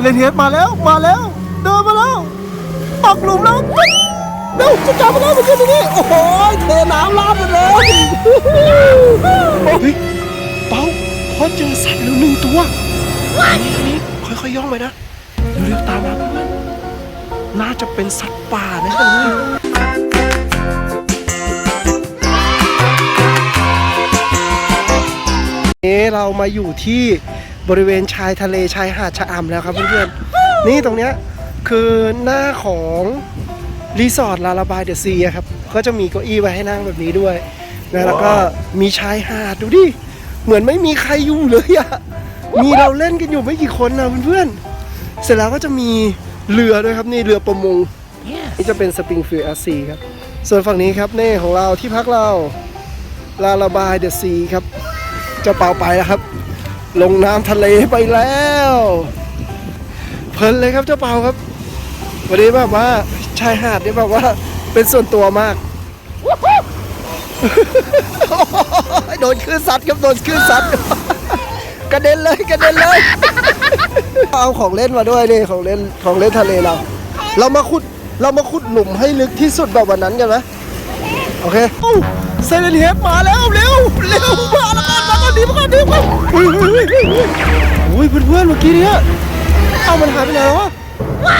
เลนเฮดมาแล้วเดินมาแล้วตกหลุมแล้วเร็วจะจับมาแล้วมันอยู่ตรงนี้โอ้โหเทน้ำราดมาเลยเฮ้ยเปาพอเจอสัตว์แล้ว1 ตัวนี่ค่อยๆย่องไปนะเร็วๆตามมาเพื่อนน่าจะเป็นสัตว์ป่าแน่เลยเรามาอยู่ที่บริเวณชายทะเลชายหาดชะอำแล้วครับเพื่อนๆนี่ตรงเนี้ยคือหน้าของรีสอร์ทลาลาบายเดอะซีครับก็จะมีเก้าอี้ไว้ให้นั่งแบบนี้ด้วยนะแล้วก็มีชายหาดดูดิเหมือนไม่มีใครอยู่เลยอะมีเราเล่นกันอยู่ไม่กี่คนนะเพื่อนๆเสร็จแล้วก็จะมีเรือด้วยครับนี่เรือประมงนี่จะเป็นสปริงฟิลด์อาซีครับส่วนฝั่งนี้ครับนี่ของเราที่พักเราลาลาบายเดอะซีครับจะเป่าไปแล้วครับลงน้ำทะเลไปแล้วเพลินเลยครับเจ้าเปาครับวันนี้แบบว่าชายหาดนี่แบบว่าเป็นส่วนตัวมากโดนคลื่นซัดครับโดนคลื่นซัดกระเด็นเลยเอาของเล่นมาด้วยนี่ของเล่นทะเลเรามาขุดหลุมให้ลึกที่สุดแบบวันนั้นกันไหมโอเคเซเลนเฮดมาแล้วเร็วมาแล้วกันดีอุ้ยเพื่อนเมื่อกี้เนี่ยเอามันหายไปไหนวะ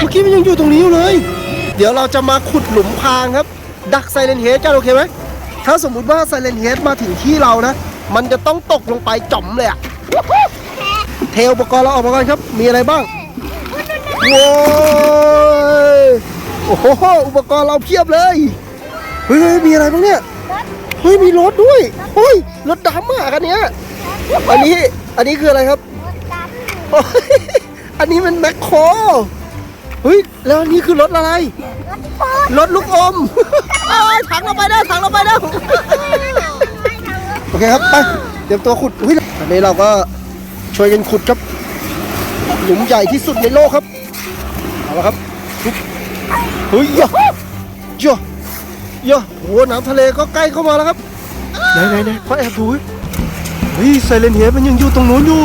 เมื่อกี้มันยังอยู่ตรงนี้อยู่เลยเดี๋ยวเราจะมาขุดหลุมพรางครับดักไซเลนเฮดกันโอเคไหมถ้าสมมุติว่าไซเลนเฮดมาถึงที่เรานะมันจะต้องตกลงไปจ่อมเลยอะเทอุปกรณ์เราออกมาก่อนครับมีอะไรบ้างว้าวโอ้โหอุปกรณ์เราเพียบเลยเฮ้ยมีอะไรบ้างเนี่ยเฮ้ยมีรถด้วยเฮ้ยรถดำอ่ะคันนี้อันนี้คืออะไรครับอันนี้มันแมคโครเฮ้ยแล้วอันนี้คือรถอะไรรถลูกอมถังเราไปได้โอเคครับไปเตรียมตัวขุดเฮ้ยอันนี้เราก็ช่วยกันขุดครับหลุมใหญ่ที่สุดในโลกครับเอาละครับเฮ้ยเยอะโอ้น้ำทะเลก็ใกล้เข้ามาแล้วครับไหนขอแอบดูเฮ้ยไซเลนเฮดมันยังอยู่ตรงนู้นอยู่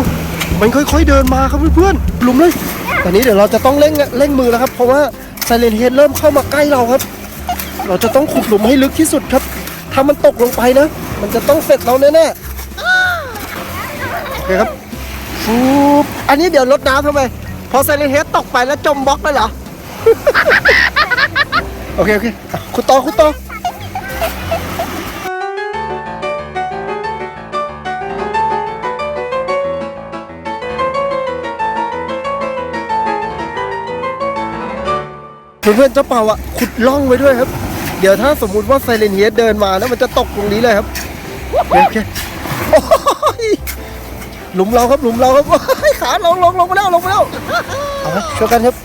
มันค่อยๆเดินมาครับเพื่อนๆหลุมเลยตอนนี้เดี๋ยวเราจะต้องเร่งมือแล้วครับเพราะว่าไซเลนเฮดเริ่มเข้ามาใกล้เราครับเราจะต้องขุดหลุมให้ลึกที่สุดครับถ้ามันตกลงไปนะมันจะต้องเสร็จเราแน่ๆโอเคครับอันนี้เดี๋ยวลดน้ำทำไมพอไซเลนเฮดตกไปแล้วจมบล็อกเลยเหรอโอเคขุดต่อเพื่อนๆเจ้าเป่าอ่ะขุดล่องไว้ด้วยครับเดี๋ยวถ้าสมมุติว่าไซเลนเฮดเดินมาแล้วมันจะตกตรงนี้เลยครับโอเคหลุมเราครับขาลงมาแล้วเอาช่วยกันครับ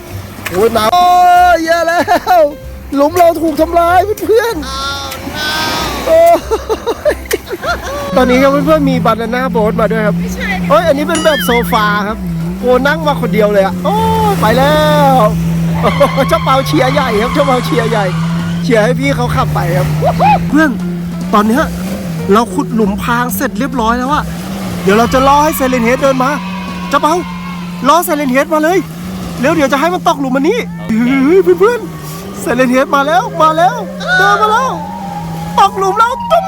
โอ้ยหนาวแย่แล้วหลุมเราถูกทำลายเพื่อนตอนนี้ครับเพื่อนๆมีบานาน่าโบ๊ทมาด้วยครับอันนี้เป็นแบบโซฟาครับโอ้นั่งมาคนเดียวเลยอ่ะโอ้ไปแล้วเจ้าเปาเชียร์ใหญ่ครับเชียร์ให้พี่เขาขับไปครับเพื่อนตอนนี้เราขุดหลุมพรางเสร็จเรียบร้อยแล้วอะเดี๋ยวเราจะล่อให้ไซเลนเฮดเดินมาเจ้าเปาล่อไซเลนเฮดมาเลยเร็วเดี๋ยวจะให้มันตกหลุมมันนี้เพื่อนไซเลนเฮดมาแล้วเดินมาแล้วตกหลุมแล้วตุ๊บ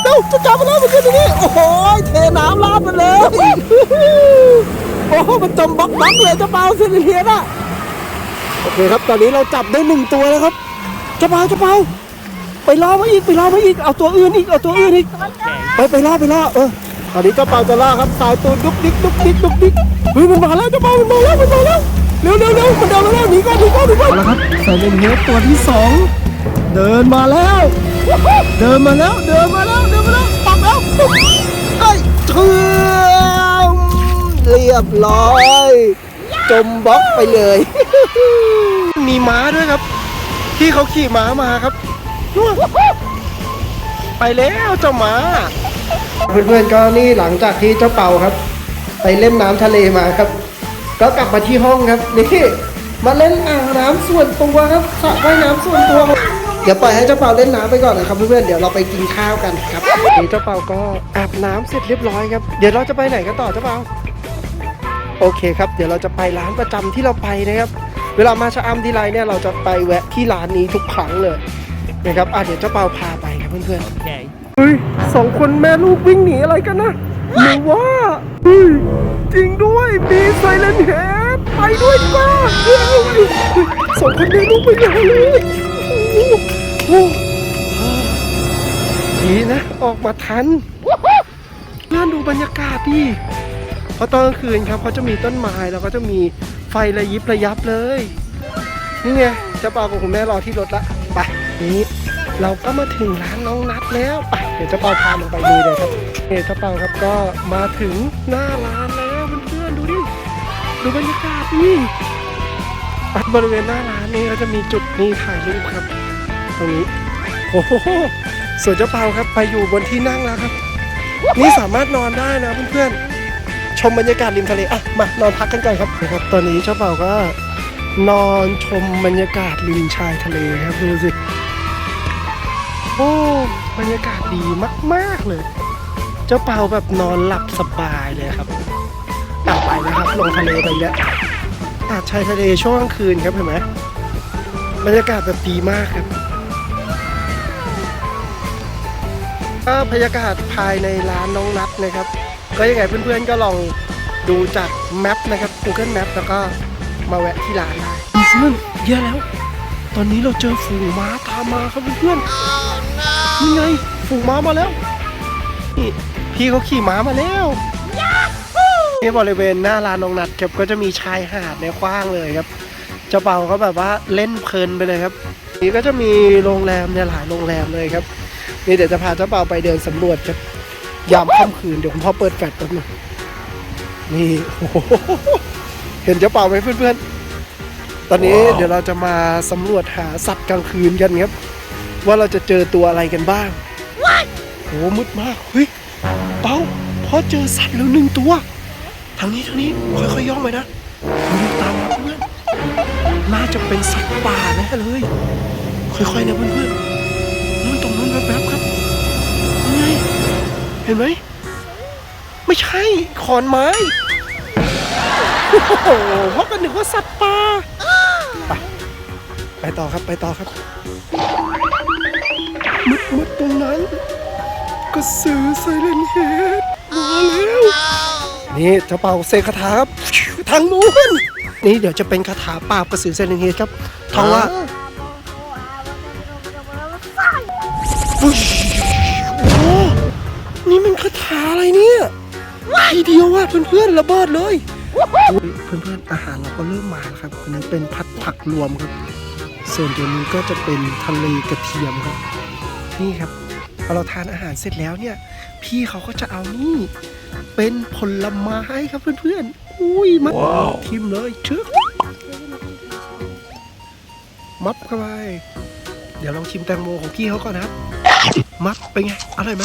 เร็วจะจับมาแล้วมันขึ้นตรงนี้โอ้โหเทน้ำราดมันเลยโอ้มันจมบล็อกเลยเจ้าเปาไซเลนเฮดอะโอเคครับตอนนี้เราจับได้1 ตัวแล้วครับเจ้าเปาไปล่อมาอีกเอาตัวอื่นอีกไปล่อตอนนี้เจ้าเปาจะล่าครับสายตัวดุกดิกเฮ้ยมันมาแล้วเจ้าเปามันมาแล้วเร็วมันเดินแล้วหนีก่อนเอาละครับไซเลนเฮดตัวที่2เดินมาแล้วปักแล้วเรียบร้อยจมบล็อกไปเลยมีม้าด้วยครับที่เขาขี่ม้ามาครับไปแล้วเจ้าม้าเพื่อนๆก็นี่หลังจากที่เจ้าเป่าครับไปเล่นน้ำทะเลมาครับก็กลับมาที่ห้องครับนี่มาเล่นอ่างน้ำส่วนตัวครับสระว่ายน้ำส่วนตัวเดี๋ยวปล่อยให้เจ้าเป่าเล่นน้ำไปก่อนนะครับเพื่อนๆเดี๋ยวเราไปกินข้าวกันครับเจ้าเป่าก็อาบน้ำเสร็จเรียบร้อยครับเดี๋ยวเราจะไปไหนกันต่อเจ้าเป่า โอเคครับเดี๋ยวเราจะไปร้านประจำที่เราไปนะครับเวลามาชะอำทีไรเนี่ยเราจะไปแวะที่ร้านนี้ทุกครั้งเลยนะครับเดี๋ยวเจ้าเปาพาไปครับเพื่อนๆเฮ้ยสองคนแม่ลูกวิ่งหนีอะไรกันนะหรือว่าเฮ้ยจริงด้วยมีไซเลนเฮดไปด้วยดีกว่าเฮ้ยสองคนแม่ลูกไปเลยโอ้โหดีนะออกมาทันเพื่อนดูบรรยากาศดิเพราะตอนกลางคืนครับเขาจะมีต้นไม้แล้วก็จะมีไฟระยิบระยับเลยนี่ไงเจ้าเปากับคุณแม่รอที่รถละไปนี้เราก็มาถึงร้านน้องนัดแล้วไปเดี๋ยวเจ้าเปาพาลงไปดูเลยครับเจ้าเปาครับก็มาถึงหน้าร้านแล้วเพื่อนๆดูดิดูบรรยากาศดิบริเวณหน้าร้านนี้ก็จะมีจุดนี้ถ่ายรูปครับตรงนี้โอ้โหส่วนเจ้าเปาครับไปอยู่บนที่นั่งแล้วครับนี่สามารถนอนได้นะเพื่อนๆชมบรรยากาศริมทะเลอ่ะมานอนพักกันก่อนครับนะครับตอนนี้เจ้าเปาก็นอนชมบรรยากาศริมชายทะเลครับดูสิโอ้บรรยากาศดีมากๆเลยเจ้าเปาแบบนอนหลับสบายเลยครับไปนะครับลงทะเลไปแล้วชายทะเลช่วงกลางคืนครับเห็นไหมบรรยากาศแบบดีมากครับบรรยากาศภายในร้านน้องนัดนะครับก็ยังไงเพื่อนๆก็ลองดูจากแมปนะครับ Google Map แล้วก็มาแวะที่ร้านได้เพื่อนเยอะแล้วตอนนี้เราเจอฝูงม้าตามมาครับเพื่อนๆนี่ไงฝูงม้ามาแล้วนี่พี่เขาขี่ม้ามาแล้วนี่บริเวณหน้าร้านน้องนัดครับก็จะมีชายหาดในกว้างเลยครับเจ้าเปาก็แบบว่าเล่นเพลินไปเลยครับนี่ก็จะมีโรงแรมเนี่ยหลายโรงแรมเลยครับนี่เดี๋ยวจะพาเจ้าเปาไปเดินสำรวจครับยามค่ำคืนเดี๋ยวคุณพ่อเปิดแฟลชแป๊บนึงนี่โอ้โหเห็นเจ้าเปาไหมเพื่อนๆตอนนี้เดี๋ยวเราจะมาสำรวจหาสัตว์กลางคืนกันครับว่าเราจะเจอตัวอะไรกันบ้างโอ้มืดมากเฮ้ยเปาพอเจอสัตว์แล้ว1 ตัวทางนี้ค่อยๆย่องไปนะดูตามมาเพื่อนน่าจะเป็นสัตว์ป่าแน่เลยค่อยๆนะเพื่อนๆนู่นตรงนั้นแวบๆครับยังไงเห็นไหมไม่ใช่ขอนไม้โอ้โหเพราะกันนึกว่าสัตว์ป่าไปต่อครับมืดตรงนั้นก็ซื้อไซเลนเฮดมาแล้วนี่เจ้าเป่าเสกคาถาครับทางนู้นนี่เดี๋ยวจะเป็นคาถาปราบกระสือไซเลนเฮดครับท่องว่าโอ้นี่มันคาถาอะไรเนี่ยทีเดียวเพื่อนๆระเบิดเลยเพื่อนๆอาหารเราก็เริ่มมาแล้วครับอันนี้เป็นผัดผักรวมครับส่วนตัวนี้ก็จะเป็นทะเลกระเทียมครับนี่ครับพอเราทานอาหารเสร็จแล้วเนี่ยพี่เขาก็จะเอานี่เป็นผลไม้ครับเพื่อนๆอุ้ยมาทิมเลยชึกมับเข้าไปเดี๋ยวลองชิมแตงโมของพี่เขาก่อนนะครับมับเป็นไงอร่อยไหม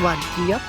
หวานเจี๊ยบ